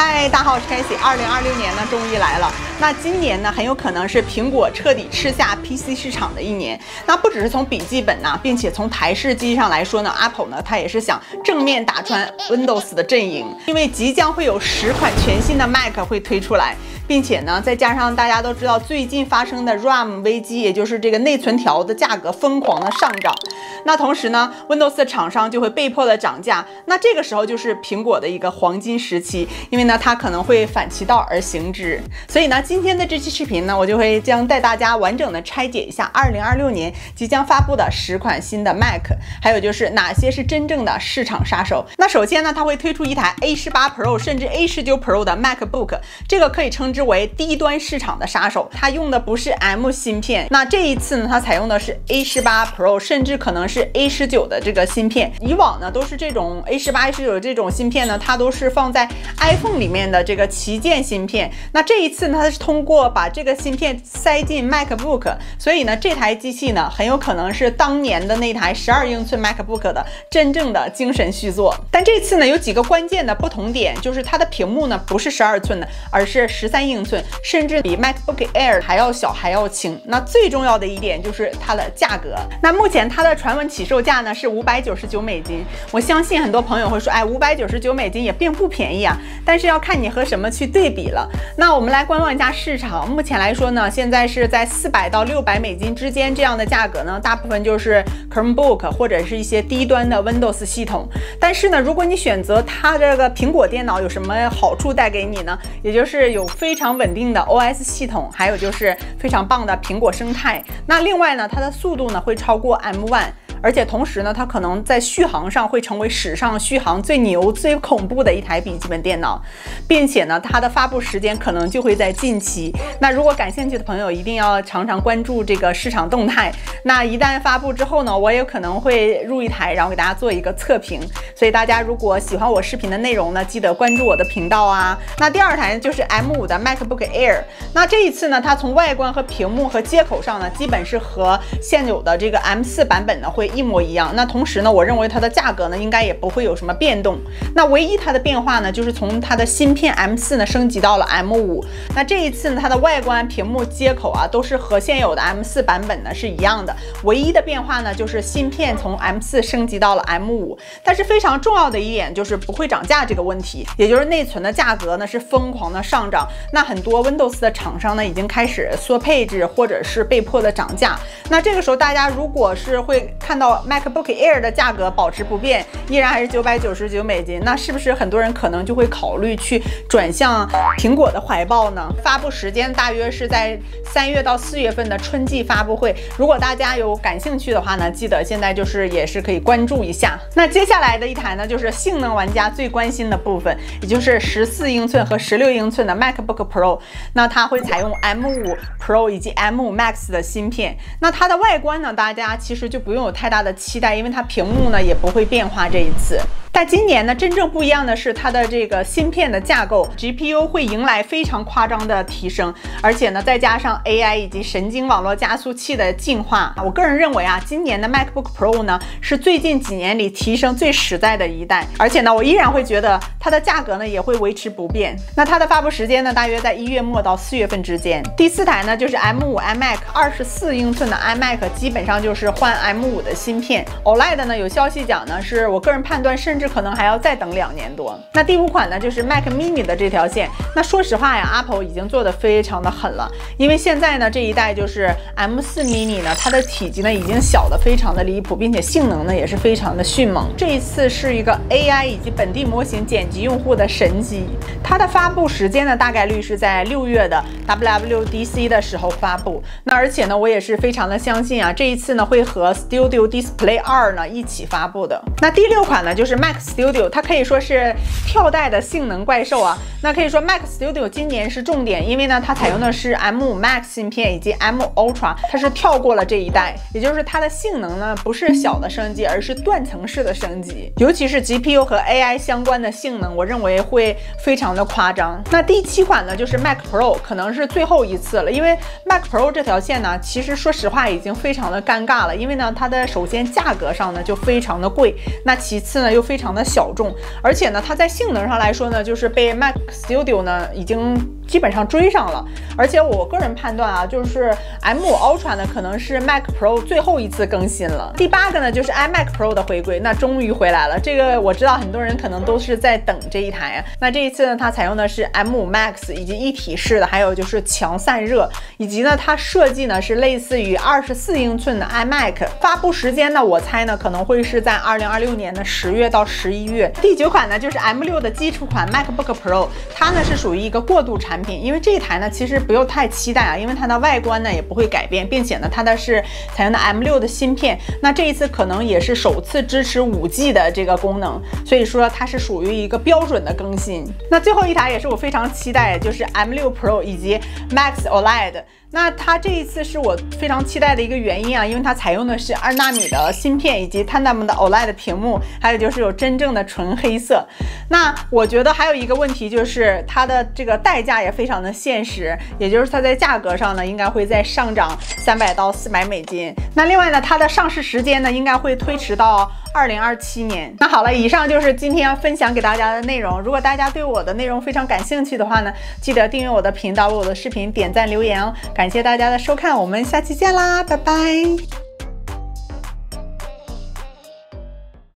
嗨，大家好，我是 Casey。2026年呢，终于来了。那今年呢，很有可能是蘋果彻底吃下 PC 市场的一年。那不只是从笔記本呢，并且从台式机上来说呢 ，Apple 呢，它也是想正面打穿 Windows 的阵营，因为即将会有10款全新的 Mac 会推出来。 并且呢，再加上大家都知道最近发生的 RAM 危机，也就是这个内存条的价格疯狂的上涨。那同时呢 ，Windows 的厂商就会被迫的涨價。那这个时候就是苹果的一个黄金时期，因为呢，它可能会反其道而行之。所以呢，今天的这期视頻呢，我就会将带大家完整的拆解一下2026年即將發布的10款新的 Mac， 還有就是哪些是真正的市場殺手。那首先呢，它會推出一台 A18 Pro 甚至 A19 Pro 的 MacBook， 這個可以稱之為低端市場的殺手，它用的不是 M 芯片。那這一次呢，它採用的是 A18 Pro， 甚至可能是 A19 的這個芯片。以往呢，都是這種 A18、A19 這種芯片呢，它都是放在 iPhone 裡面的這個旗艦芯片。那這一次呢，它是通過把這個芯片塞進 MacBook， 所以呢，這台機器呢，很有可能是當年的那台12英寸 MacBook 的真正的精神續作。但這次呢，有幾個關鍵的不同點，就是它的屏幕呢，不是12寸的，而是13英寸。 甚至比 MacBook Air 還要小，還要輕。那最重要的一點就是它的價格。那目前它的傳聞起售價呢是599美金。我相信很多朋友會說，哎，599美金也並不便宜啊。但是要看你和什麼去對比了。那我們來觀望一下市場。目前來說呢，現在是在400到600美金之間這樣的價格呢，大部分就是 Chromebook 或者是一些低端的 Windows 系統。但是呢，如果你選擇它這個蘋果電腦有什麼好處帶給你呢？也就是有非常穩定的 OS 系統，還有就是非常棒的蘋果生態。那另外呢，它的速度呢會超過 M1。 而且同時呢，它可能在續航上會成為史上續航最牛、最恐怖的一台筆記本電腦，並且呢，它的發布時間可能就會在近期。那如果感興趣的朋友一定要常常關注這個市場動態。那一旦發布之後呢，我也可能會入一台，然後給大家做一個測評。所以大家如果喜歡我視頻的內容呢，記得關注我的頻道啊。那第二台呢，就是 M5 的 MacBook Air。那這一次呢，它從外觀和屏幕和接口上呢，基本是和現有的這個 M4 版本呢會一模一樣。那同時呢，我認為它的價格呢應該也不會有什麼變動。那唯一它的變化呢，就是從它的芯片 M4 呢升級到了 M5。那這一次呢，它的外觀、屏幕、接口啊都是和現有的 M4 版本呢是一樣的。唯一的變化呢，就是芯片從 M4 升級到了 M5。但是非常重要的一點就是不會漲價這個問題，也就是內存的價格呢是瘋狂的上漲。那很多 Windows 的廠商呢已經開始縮配置或者是被迫的漲價。那這個時候大家如果是會看到 MacBook Air 的價格保持不變，依然還是999美金，那是不是很多人可能就會考慮去轉向蘋果的懷抱呢？發布時間大約是在3月到4月份的春季發布會。如果大家有感興趣的話呢，記得現在就是也是可以關注一下。那接下來的一台呢，就是性能玩家最關心的部分，也就是14英寸和16英寸的 MacBook Pro。那它會採用 M5 Pro 以及 M5 Max 的芯片。那它的外觀呢，大家其實就不用有太大的期待，因為它屏幕呢也不會變化這一次。但今年呢，真正不一樣的是它的這個芯片的架構 ，GPU 會迎來非常誇張的提升，而且呢，再加上 AI 以及神經網絡加速器的進化，我個人認為啊，今年的 MacBook Pro 呢是最近幾年裡提升最實在的一代，而且呢，我依然會覺得它的價格呢也會維持不變。那它的發布時間呢，大約在1月末到4月份之間。第4台呢，就是 M5 iMac 24英寸的 iMac， 基本上就是換 M5 的芯片。OLED 呢，有消息講呢，是我個人判斷，甚至可能還要再等2年多。那第5款呢，就是 Mac Mini 的這條線。那說實話呀 ，Apple 已經做得非常的狠了，因為現在呢這一代就是 M4 Mini 呢，它的體積呢已經小得非常的離譜，並且性能呢也是非常的迅猛。這一次是一個 AI 以及本地模型剪輯用戶的神機。它的發布時間呢，大概率是在6月的 WWDC 的時候發布。那而且呢，我也是非常的相信啊，這一次呢會和 Studio Display 2呢一起發布的。那第6款呢，就是 Mac Studio， 它可以說是跳代的性能怪獸啊。那可以說 Mac Studio 今年是重點，因為呢它採用的是 M5 Max 芯片以及 M5 Ultra， 它是跳過了這一代，也就是它的性能呢不是小的升級，而是斷層式的升級。尤其是 GPU 和 AI 相關的性能，我認為會非常的誇張。那第7款呢，就是 Mac Pro， 可能是最後一次了，因為 Mac Pro 這條線呢，其實說實話已經非常的尷尬了，因為呢它的首先價格上呢就非常的貴，那其次呢又非常常的小眾，而且呢，它在性能上来说呢，就是被 Mac Studio 呢已经基本上追上了。而且我个人判断啊，就是 M5 Ultra 呢可能是 Mac Pro 最后一次更新了。第8个呢就是 iMac Pro 的回归，那终于回来了。这个我知道很多人可能都是在等这一台啊。那这一次呢，它采用的是 M5 Max 以及一体式的，还有就是强散热，以及呢它设計呢是類似於24英寸的 iMac。發布時間呢，我猜呢可能會是在2026年的10月到11月。第9款呢就是 M6 的基礎款 MacBook Pro， 它呢是屬於一個過渡產品，因為這一台呢其實不用太期待啊，因為它的外觀呢也不會改變，並且呢它的是採用的 M6 的芯片，那這一次可能也是首次支持 5G 的這個功能，所以說它是屬於一個標準的更新。那最後一台也是我非常期待，就是 M6 Pro 以及 Max OLED。那它這一次是我非常期待的一個原因啊，因為它採用的是2納米的芯片，以及tandem的 OLED 屏幕，還有就是有真正的純黑色。那我覺得還有一個問題就是它的這個代價也非常的現實，也就是它在價格上呢應該會再上漲300到400美金。那另外呢，它的上市時間呢應該會推遲到2027年。那好了，以上就是今天要分享給大家的內容。如果大家對我的內容非常感興趣的話呢，記得訂閱我的頻道，為我的視頻點讚留言哦。感謝大家的收看，我們下期見啦，拜拜。